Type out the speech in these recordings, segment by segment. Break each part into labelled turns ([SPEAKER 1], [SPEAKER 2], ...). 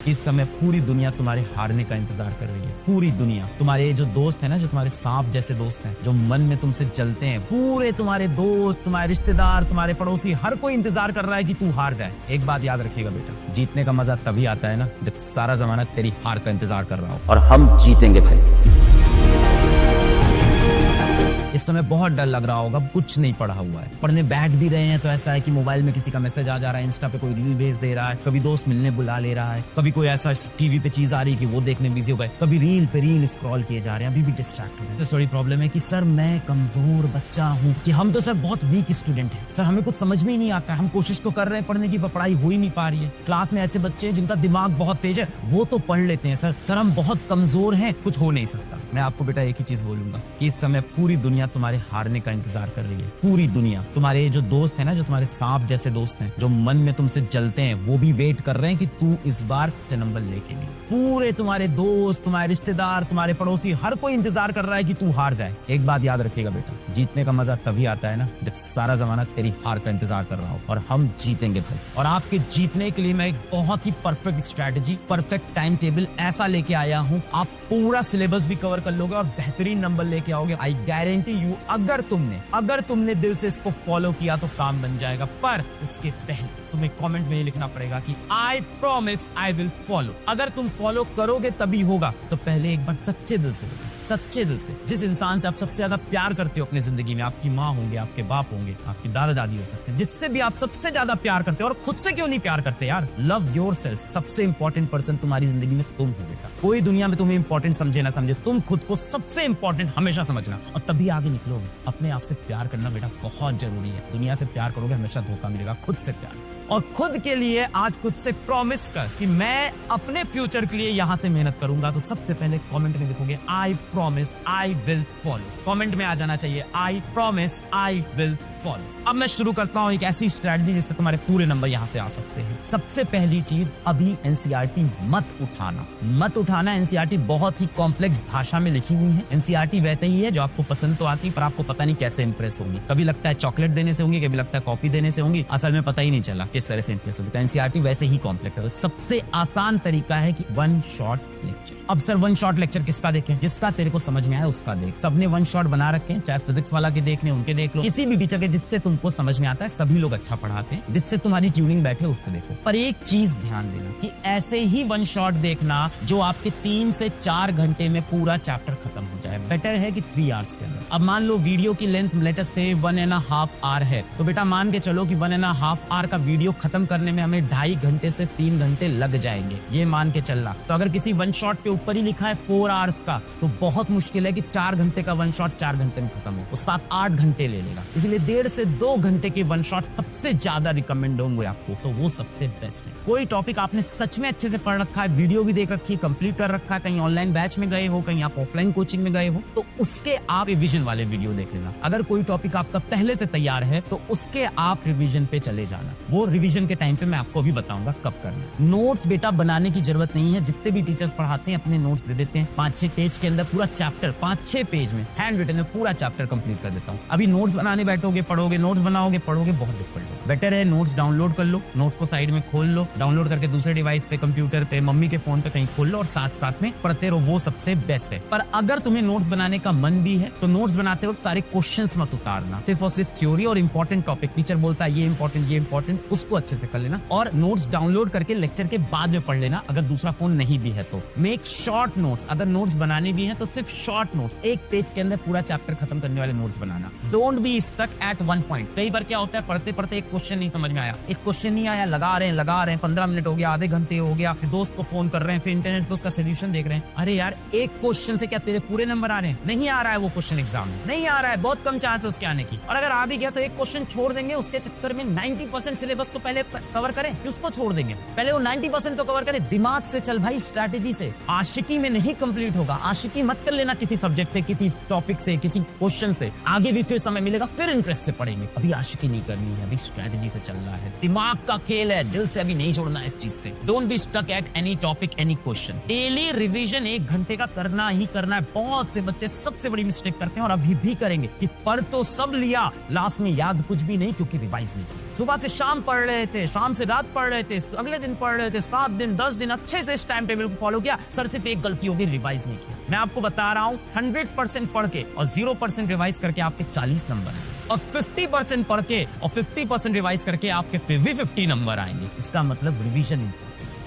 [SPEAKER 1] इस समय पूरी दुनिया तुम्हारे हारने का इंतजार कर रही है। पूरी दुनिया, तुम्हारे जो दोस्त है ना, जो तुम्हारे सांप जैसे दोस्त हैं, जो मन में तुमसे जलते हैं, पूरे तुम्हारे दोस्त, तुम्हारे रिश्तेदार, तुम्हारे पड़ोसी, हर कोई इंतजार कर रहा है कि तू हार जाए। एक बात याद रखिएगा बेटा, जीतने का मजा तभी आता है ना जब सारा जमाना तेरी हार का इंतजार कर रहा हो।
[SPEAKER 2] और हम जीतेंगे भाई।
[SPEAKER 1] इस समय बहुत डर लग रहा होगा, कुछ नहीं पढ़ा हुआ है, पढ़ने बैठ भी रहे हैं तो ऐसा है कि मोबाइल में किसी का मैसेज आ जा रहा है, इंस्टा पे कोई रील भेज दे रहा है, कभी दोस्त मिलने बुला ले रहा है, कभी कोई ऐसा टीवी पे चीज आ रही है कि वो देखने बिजी हो गए, कभी रील पे रील स्क्रॉल किए जा रहे हैं, अभी भी डिस्ट्रैक्ट हो गए। तो थोड़ी प्रॉब्लम है कि सर मैं कमजोर बच्चा हूँ, कि हम तो सर बहुत वीक स्टूडेंट हैं, सर हमें कुछ समझ में ही नहीं आता है, हम कोशिश तो कर रहे हैं पढ़ने की, पढ़ाई हो ही नहीं पा रही है। क्लास में ऐसे बच्चे हैं जिनका दिमाग बहुत तेज है, वो तो पढ़ लेते हैं सर हम बहुत कमजोर हैं, कुछ हो नहीं सकता। मैं आपको बेटा एक ही चीज बोलूंगा कि इस समय पूरी दुनिया तुम्हारे हारने का इंतजार कर रही है। पूरी दुनिया, तुम्हारे जो दोस्त है ना, जो तुम्हारे सांप जैसे दोस्त हैं, जो मन में तुमसे जलते हैं, वो भी वेट कर रहे हैं कि तू इस बार से नंबर लेके नहीं। पूरे तुम्हारे दोस्त, तुम्हारे रिश्तेदार, तुम्हारे पड़ोसी, हर कोई इंतजार कर रहा है कि तू हार जाए। एक बात याद रखिएगा बेटा, जीतने का मजा तभी आता है ना जब सारा जमाना तेरी हार का इंतजार कर रहा हो। और हम जीतेंगे भाई। और आपके जीतने के लिए मैं एक बहुत ही perfect strategy, perfect time table ऐसा लेके आया हूँ, आप पूरा सिलेबस भी कवर कर लोगे और बेहतरीन नंबर लेके आओगे। आई गारंटी यू, अगर तुमने दिल से इसको फॉलो किया तो काम बन जाएगा। पर उसके पहले तुम्हें कमेंट में ये लिखना पड़ेगा कि I promise I will follow. अगर तुम फॉलो करोगे तभी होगा। तो पहले एक बार सच्चे दिल से, सच्चे दिल से, जिस इंसान से आप सबसे ज्यादा प्यार करते हो अपनी जिंदगी में, आपकी माँ होंगे, आपके बाप होंगे, आपकी दादा दादी हो सकते हैं, जिससे भी आप सबसे ज्यादा प्यार करते हो, और खुद से क्यों नहीं प्यार करते यार। Love yourself. सबसे इंपॉर्टेंट पर्सन तुम्हारी जिंदगी में तुम हो बेटा। कोई दुनिया में तुम्हें इंपॉर्टेंट समझे ना समझे, तुम खुद को सबसे इंपॉर्टेंट हमेशा समझना, और तभी आगे निकलोगे। अपने आप से प्यार करना बेटा बहुत जरूरी है। दुनिया से प्यार करोगे हमेशा धोखा मिलेगा, खुद से प्यार। और खुद के लिए आज खुद से प्रॉमिस कर कि मैं अपने फ्यूचर के लिए यहाँ से मेहनत करूंगा। तो सबसे पहले कमेंट में लिखोगे I promise I will follow. Comment में आ जाना चाहिए I promise I will follow. अब मैं शुरू करता हूँ एक ऐसी स्ट्रेटजी जिससे तुम्हारे पूरे नंबर यहाँ से आ सकते हैं। सबसे पहली चीज, अभी एनसीईआरटी मत उठाना। एनसीईआरटी बहुत ही कॉम्प्लेक्स भाषा में लिखी हुई है। एनसीईआरटी वैसे ही है जो आपको पसंद तो आती है, पर आपको पता नहीं कैसे इंप्रेस होगी। कभी लगता है चॉकलेट देने से होंगी, कभी लगता है कॉपी देने से होंगी, असल में पता ही नहीं चला किस तरह से इंप्रेस होगी। तो एनसीईआरटी वैसे ही कॉम्प्लेक्स है। तो सबसे आसान तरीका है कि वन शॉट लेक्चर। अब सर वन शॉट लेक्चर किसका देखें? जिसका तेरे को समझ में आए उसका देख। सबने वन शॉट बना रखे हैं, चाहे फिजिक्स वाला के देखने उनके देख लो, किसी भी टीचर के जिससे तुमको समझ में आता है। सभी लोग अच्छा पढ़ाते हैं, जिससे तुम्हारी ट्यूनिंग बैठे उसको देखो। पर एक चीज ध्यान देना कि ऐसे ही वन शॉट देखना जो आपके 3 से 4 घंटे में पूरा चैप्टर खत्म हो जाए। बेटर है कि 3 आवर्स के अंदर। अब मान लो वीडियो की लेंथ लेटेस्ट से 1.5 आवर है, तो बेटा मान के चलो कि 1.5 आवर का वीडियो खत्म करने में हमें 2.5 घंटे से 3 घंटे लग जाएंगे, ये मान के चलना। तो अगर किसी वन शॉट पे ऊपर ही लिखा है 4 आवर्स का, तो बहुत मुश्किल है कि 4 घंटे का वन शॉट 4 घंटे में खत्म हो। वो 7-8 घंटे ले लेगा। इसलिए 1.5 से 2 घंटे के वन शॉट सबसे ज्यादा रिकमेंड होंगे आपको, तो वो सबसे बेस्ट है। कोई टॉपिक आपने सच में अच्छे से पढ़ रखा है, वीडियो भी देख रखी है, कंप्लीट कर रखा है, कहीं ऑनलाइन बैच में गए हो, कहीं आप ऑफलाइन कोचिंग में गए हो, तो उसके आप रिवीजन वाले वीडियो देख लेना। अगर कोई टॉपिक आपका पहले से तैयार है तो उसके आप रिवीजन पे चले जाना। वो रिवीजन के टाइम पे मैं आपको भी बताऊंगा कब करना। नोट्स बेटा बनाने की जरूरत नहीं है। जितने भी टीचर्स पढ़ाते हैं अपने नोट्स दे देते हैं। 5-6 पेज के अंदर पूरा चैप्टर, 5-6 पेज में हैंड रिटन में पूरा चैप्टर कंप्लीट कर देता हूँ। अभी नोट्स बनाने बैठोगे, पढ़ोगे, नोट्स बनाओगे, पढ़ोगे, बहुत डिफिकल्ट है। बेटर है नोट्स डाउनलोड कर लो, नोट्स को साइड में खोल लो, डाउनलोड करके दूसरे डिवाइस पे, कंप्यूटर पे, मम्मी के फोन पे कहीं खोल लो और साथ में पढ़ते रहो, वो सबसे बेस्ट है। पर अगर तुम्हें नोट्स बनाने का मन भी है तो नोट्स बनाते वक्त सारे क्वेश्चंस मत उतारना। सिर्फ और सिर्फ थ्योरी और इंपॉर्टेंट टॉपिक, टीचर बोलता है ये इंपॉर्टेंट, उसको अच्छे से कर लेना। और नोट्स डाउनलोड करके लेक्चर के बाद में पढ़ लेना अगर दूसरा फोन नहीं भी है तो। Make short notes. अगर नोट्स बनाने भी है तो सिर्फ शॉर्ट नोट्स, 1 पेज के अंदर पूरा चैप्टर खत्म करने वाले नोट्स बनाना। Don't be stuck at one point. कई बार क्या होता है, पढ़ते पढ़ते एक क्वेश्चन नहीं समझ में आया, एक क्वेश्चन नहीं आया, लगा रहे हैं 15 मिनट हो गया, आधे घंटे हो गया, फिर दोस्त को फोन कर रहे हैं, फिर इंटरनेट पे उसका सोल्यूशन देख रहे हैं। अरे यार, एक क्वेश्चन से क्या तेरे पूरे नंबर आ रहे हैं? नहीं आ रहा है वो क्वेश्चन एग्जाम में, नहीं आ रहा है, बहुत कम चांस है उसके आने की। और अगर आ भी गया तो एक क्वेश्चन छोड़ देंगे, उसके चक्कर में 90% सिलेबस तो पहले कवर करें, फिर उसको छोड़ देंगे। पहले वो 90% तो कवर करें। दिमाग से चल भाई, स्ट्रैटेजी से। आशिकी में नहीं कंप्लीट होगा। आशिकी मत कर लेना किसी सब्जेक्ट से, किसी टॉपिक से, किसी क्वेश्चन से। आगे भी फिर समय मिलेगा, फिर इंटरेस्ट से पढ़ेंगे। अभी आशिकी नहीं करनी है, अभी स्ट्रैटेजी से चल रहा है। दिमाग का खेल है, दिल से अभी नहीं छोड़ना है इस चीज से। Don't be stuck at any topic, any question. Daily revision 1 घंटे का करना ही करना है। बहुत से बच्चे सबसे बड़ी मिस्टेक करते हैं हैं और अभी भी करेंगे कि पढ़ तो सब लिया, लास्ट में याद कुछ भी नहीं क्योंकि रिवाइज नहीं किया। सुबह से शाम पढ़ रहे थे, शाम से रात पढ़ रहे थे, अगले दिन पढ़ रहे थे, 7 दिन 10 दिन अच्छे से इस टाइम टेबल को फॉलो किया, सर सिर्फ एक गलती होगी, रिवाइज नहीं किया। मैं आपको बता रहा हूँ 100% पढ़ के और 0% रिवाइज करके आपके 40 नंबर हैं, और 50% पढ़ के और 50% रिवाइज करके आपके फिर भी 50 नंबर आएंगे। इसका मतलब रिवीजन।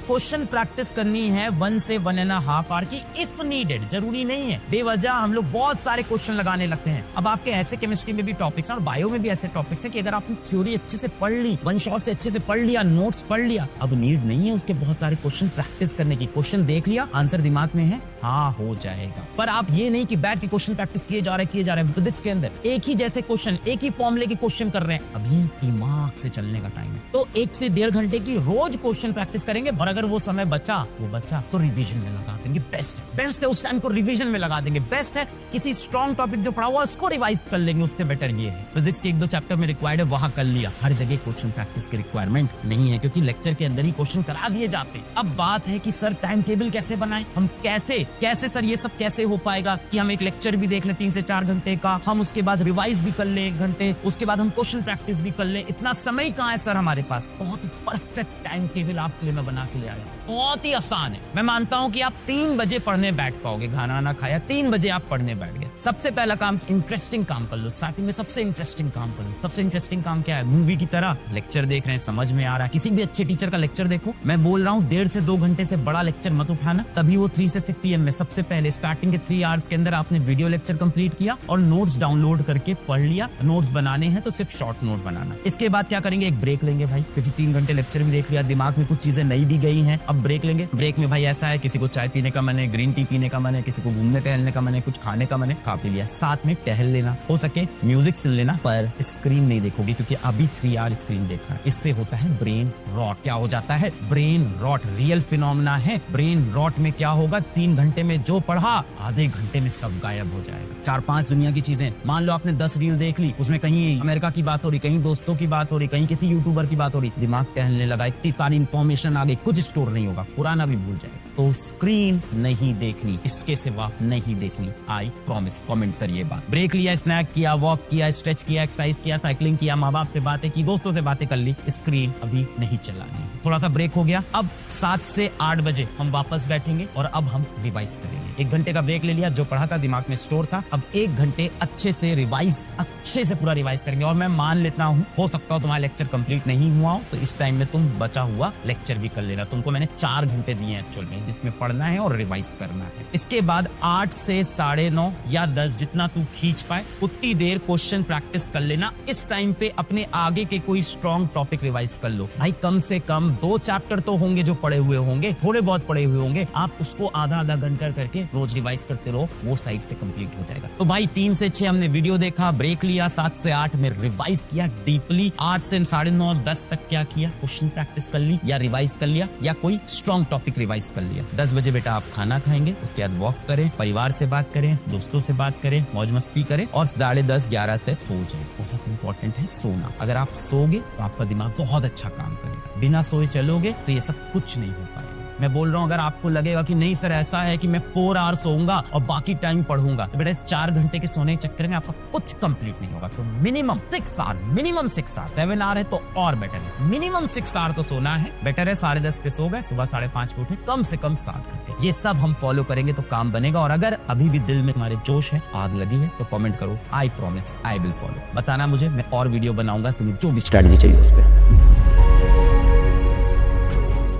[SPEAKER 1] क्वेश्चन प्रैक्टिस करनी है 1 से 1.5 आवर की इफ नीडेड, जरूरी नहीं है बेवजह हम लोग बहुत सारे क्वेश्चन लगाने लगते हैं। अब आपके ऐसे केमिस्ट्री में भी टॉपिक्स हैं और बायो में भी ऐसे टॉपिक्स हैं कि अगर आपने थ्योरी अच्छे से पढ़ ली, वन शॉट से अच्छे से पढ़ लिया, नोट्स पढ़ लिया, अब नीड नहीं है उसके बहुत सारे क्वेश्चन प्रैक्टिस करने की। क्वेश्चन देख लिया, आंसर दिमाग में है, हाँ हो जाएगा। पर आप ये नहीं कि बैठ के क्वेश्चन प्रैक्टिस किए जा रहे हैं फिजिक्स के अंदर एक ही जैसे क्वेश्चन, एक ही फॉर्मूले के क्वेश्चन कर रहे हैं। अभी दिमाग से चलने का टाइम है, तो 1 से 1.5 घंटे की रोज क्वेश्चन प्रैक्टिस करेंगे। और अगर वो समय बचा तो रिवीजन में लगा देंगे। बेस्ट है उस टाइम को रिवीजन में लगा देंगे। बेस्ट है किसी स्ट्रॉन्ग टॉपिक जो पढ़ा हुआ उसको रिवाइज कर लेंगे, उससे बेटर ये है। फिजिक्स के 1-2 चैप्टर में रिक्वायर्ड है, वहां कर लिया। हर जगह क्वेश्चन प्रैक्टिस की रिक्वायरमेंट नहीं है क्योंकि लेक्चर के अंदर ही क्वेश्चन करा दिए जाते हैं। अब बात है कि सर टाइम टेबल कैसे बनाएं, हम कैसे सर ये सब कैसे हो पाएगा कि हम एक लेक्चर भी देख लें 3 से 4 घंटे का, हम उसके बाद रिवाइज भी कर लें 1 घंटे, उसके बाद हम क्वेश्चन प्रैक्टिस भी कर लें। इतना समय कहाँ है सर हमारे पास? बहुत ही परफेक्ट टाइम टेबल आपके लिए मैं बना के ले आया, बहुत ही आसान है। मैं मानता हूं कि आप 3 बजे पढ़ने बैठ पाओगे, खाना ना खाया 3 बजे आप पढ़ने बैठ गए। सबसे पहला काम इंटरेस्टिंग काम कर लो, स्टार्टिंग में सबसे इंटरेस्टिंग काम कर लो। सबसे इंटरेस्टिंग काम क्या है? मूवी की तरह लेक्चर देख रहे हैं, समझ में आ रहा है, किसी भी अच्छे टीचर का लेक्चर देखो। मैं बोल रहा हूँ 1.5 से 2 घंटे से बड़ा लेक्चर मत उठाना, तभी वो 3 से 6 PM में सबसे पहले स्टार्टिंग के 3 आवर्स के अंदर आपने वीडियो लेक्चर कंप्लीट किया और नोट्स डाउनलोड करके पढ़ लिया। नोट्स बनाने हैं तो सिर्फ शॉर्ट नोट बनाना। इसके बाद क्या करेंगे? एक ब्रेक लेंगे भाई, क्योंकि 3 घंटे लेक्चर भी देख लिया, दिमाग में कुछ चीजें नई भी गई हैं। अब ब्रेक लेंगे। ब्रेक में भाई ऐसा है, किसी को चाय पीने का मन है, ग्रीन टी पीने का मन है, किसी को घूमने टहलने का मन है, कुछ खाने का मन है, खा पी लिया। साथ में टहल लेना, हो सके म्यूजिक सुन लेना, पर स्क्रीन नहीं देखोगे क्योंकि अभी 3 आवर स्क्रीन देखा। इससे होता है ब्रेन रॉट। क्या हो जाता है? ब्रेन रॉट रियल फिनोमेना है। ब्रेन रॉट में क्या होगा? 3 घंटे में जो पढ़ा आधे घंटे में सब गायब हो जाएगा। 4-5 दुनिया की चीजें, मान लो आपने 10 रील देख ली, उसमें कहीं अमेरिका की बात हो रही, कहीं दोस्तों की बात हो रही, कहीं किसी यूट्यूबर की बात हो रही, दिमाग टहलने लगा, इतनी सारी इंफॉर्मेशन आ गई, कुछ स्टोर नहीं होगा, पुराना भी भूल जाएगा। तो स्क्रीन नहीं देखनी, इसके सिवा नहीं देखनी, आई प्रॉमिस। कमेंट करिए बात। ब्रेक लिया, स्नैक किया, वॉक किया, स्ट्रेच किया, एक्सरसाइज किया, साइकिलिंग किया, माँ बाप से बातें की, दोस्तों से बातें कर ली, स्क्रीन अभी नहीं चलानी। थोड़ा सा ब्रेक हो गया। अब 7 से 8 बजे हम वापस बैठेंगे और अब हम रिवाइज करेंगे। 1 घंटे का ब्रेक ले लिया, जो पढ़ा था दिमाग में स्टोर था, अब 1 घंटे अच्छे से रिवाइज, अच्छे से पूरा रिवाइज करेंगे। और मैं मान लेता हूँ, हो सकता हो तुम्हारा लेक्चर कंप्लीट नहीं हुआ हो, तो इस टाइम में तुम बचा हुआ लेक्चर भी कर लेना। तुमको मैंने 4 घंटे दिए हैं एक्चुअल में, जिसमें पढ़ना है और रिवाइज करना है। इसके बाद 8 से 9:30 या 10 जितना तू खींच पाए उतनी देर क्वेश्चन प्रैक्टिस कर लेना। इस टाइम पे अपने आगे के कोई स्ट्रॉन्ग टॉपिक रिवाइज कर लो भाई। कम से कम 2 चैप्टर तो होंगे जो पढ़े हुए होंगे, थोड़े बहुत पढ़े हुए होंगे, आप उसको आधा घंटा करके रोज रिवाइज करते रहो, वो साइड से कंप्लीट हो जाएगा। तो भाई 3 से 6 हमने वीडियो देखा, ब्रेक लिया, 7 से 8 में रिवाइज किया डीपली, 8 से 9:30 10 तक क्या किया? क्वेश्चन प्रैक्टिस कर ली या रिवाइज कर लिया या कोई स्ट्रॉन्ग टॉपिक रिवाइज कर लिया। 10 बजे बेटा आप खाना खाएंगे, उसके बाद वॉक करें, परिवार से बात करें, दोस्तों से बात करें, मौज मस्ती करें और 10:30-11 तक सो जाए। बहुत इंपॉर्टेंट है सोना। अगर आप सोगे तो आपका दिमाग बहुत अच्छा काम करेगा। बिना सोए चलोगे तो ये सब कुछ नहीं हो पाएगा। मैं बोल रहा हूँ, अगर आपको लगेगा कि नहीं सर ऐसा है कि मैं 4 आवर सोऊंगा और बाकी टाइम पढ़ूंगा, तो बेटा इस 4 घंटे के सोने के चक्कर में आपका कुछ कंप्लीट नहीं होगा। तो minimum 6 hour, minimum 6 hour, 7 hour है तो और बेटर है। मिनिमम 6 आवर तो सोना है। बेटर है 10:30 पे सो गए, सुबह 5:30 पे उठे, कम से कम 7 घंटे। ये सब हम फॉलो करेंगे तो काम बनेगा। और अगर अभी भी दिल में तुम्हारे जोश है, आग लगी है, तो कमेंट करो, I promise I will follow. बताना मुझे, मैं और वीडियो बनाऊंगा, तुम्हें जो भी
[SPEAKER 2] स्ट्रैटेजी चाहिए उस पर।